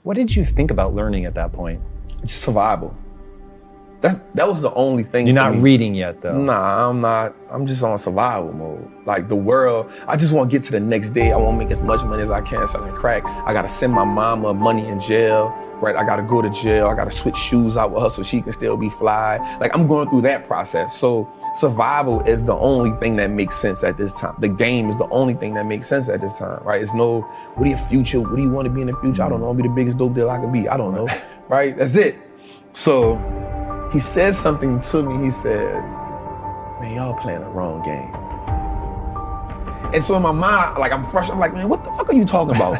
What did you think about learning at that point? Just survival. That was the only thing. You're not reading yet, though. Nah, I'm not. I'm just on survival mode. Like the world, I just want to get to the next day. I want to make as much money as I can selling crack. I got to send my mama money in jail, right? I got to go to jail. I got to switch shoes out with her so she can still be fly. Like I'm going through that process. So survival is the only thing that makes sense at this time. The game is the only thing that makes sense at this time, right? It's no, what are your future? What do you want to be in the future? I don't know. I'll be the biggest dope dealer I can be. I don't know, right? That's it. So he says something to me. He says, man, y'all playing the wrong game. And so in my mind, like I'm fresh. I'm like, man, what the fuck are you talking about?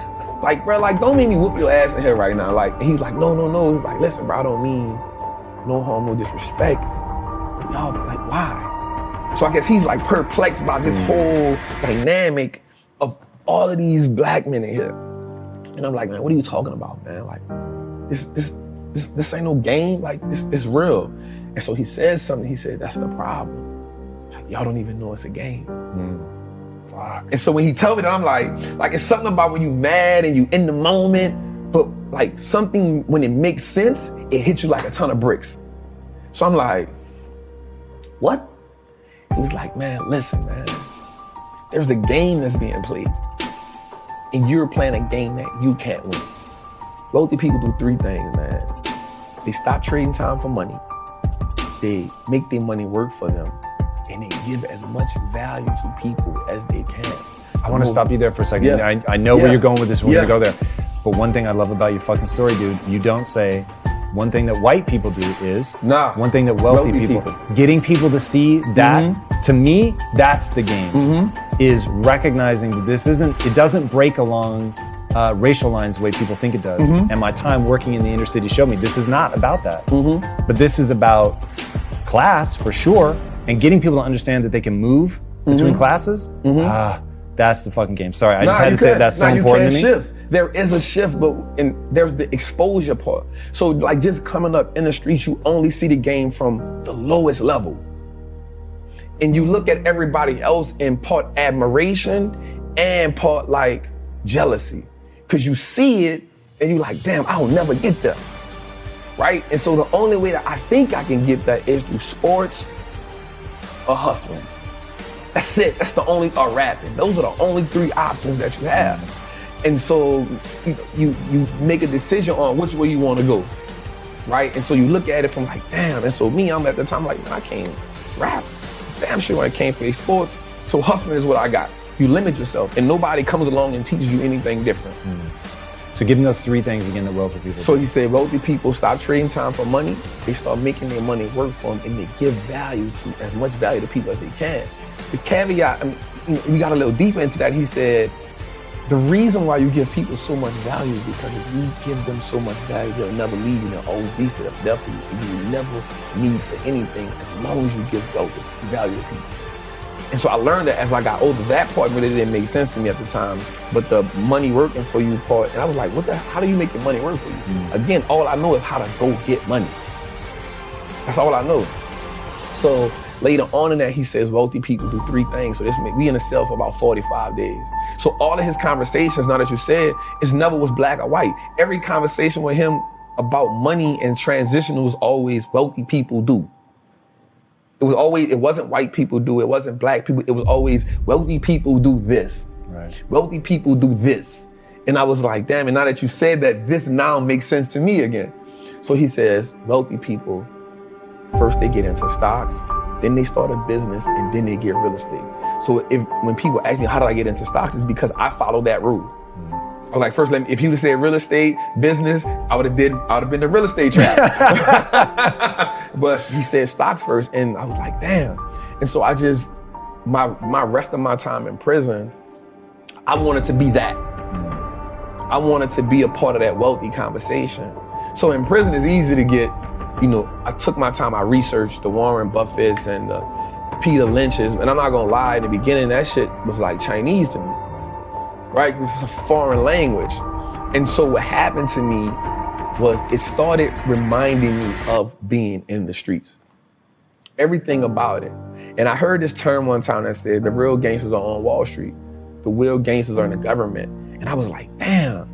Like, bro, like don't make me whoop your ass in here right now. Like, he's like, no. He's like, listen, bro, I don't mean no harm, no disrespect. But y'all, like, why? So I guess he's like perplexed by this whole dynamic of all of these black men in here. And I'm like, man, what are you talking about, man? Like, this ain't no game. Like, this real. And so he says something. He said, that's the problem. Like, y'all don't even know it's a game. Fuck. And so when he told me that, I'm like it's something about when you mad and you in the moment, but like something, when it makes sense, it hits you like a ton of bricks. So I'm like, what? He was like, man, listen, man, there's a game that's being played and you're playing a game that you can't win. Wealthy people do three things, man. They stop trading time for money. They make their money work for them. And they give as much value to people as they can. I want to stop you there for a second. Yeah. I know where you're going with this. We're going to go there. But one thing I love about your fucking story, dude, you don't say one thing that white people do is one thing that wealthy people. Getting people to see that, to me, that's the game, is recognizing that this it doesn't break along racial lines the way people think it does. And my time working in the inner city showed me this is not about that. But this is about class for sure. And getting people to understand that they can move between classes, that's the fucking game. Sorry, I just had to say that's so important to me. Shift. There is a shift, but there's the exposure part. So like just coming up in the streets, you only see the game from the lowest level. And you look at everybody else in part admiration and part like jealousy. Cause you see it and you're like, damn, I'll never get there, right? And so the only way that I think I can get that is through sports, or hustling. That's it. That's the only, or rapping. Those are the only three options that you have. And so you make a decision on which way you want to go, right? And so you look at it from like, damn. And so me, I'm at the time like, man, I can't rap. Damn sure I can't play sports. So hustling is what I got. You limit yourself, and nobody comes along and teaches you anything different. So give me those three things again that wealthy people do. So he said wealthy people stop trading time for money. They start making their money work for them, and they give value to as much value to people as they can. The caveat, I mean, we got a little deeper into that. He said, the reason why you give people so much value is because if you give them so much value, they'll never leave you. They'll always be there for you. And you will never need for anything as long as you give value to people. And so I learned that as I got older. That part really didn't make sense to me at the time, but the money working for you part, and I was like, how do you make your money work for you? Again, all I know is how to go get money. That's all I know. So later on in that, he says wealthy people do three things. So we in a cell for about 45 days. So all of his conversations, now that you said, it never was black or white. Every conversation with him about money and transition was always wealthy people do. It wasn't white people do, it wasn't black people, it was always wealthy people do this. Right. Wealthy people do this. And I was like, damn, and now that you said that, this now makes sense to me again. So he says, wealthy people, first they get into stocks, then they start a business, and then they get real estate. So when people ask me, how did I get into stocks? It's because I follow that rule. I was like, first, if you would say real estate, business, I would have been the real estate trap. But he said stock first, and I was like, damn. And so my rest of my time in prison, I wanted to be that. I wanted to be a part of that wealthy conversation. So in prison, it's easy to get, I took my time, I researched the Warren Buffetts and the Peter Lynch's, and I'm not gonna lie, in the beginning, that shit was like Chinese to me. Right? This is a foreign language. And so what happened to me was it started reminding me of being in the streets. Everything about it. And I heard this term one time that said, the real gangsters are on Wall Street. The real gangsters are in the government. And I was like, damn,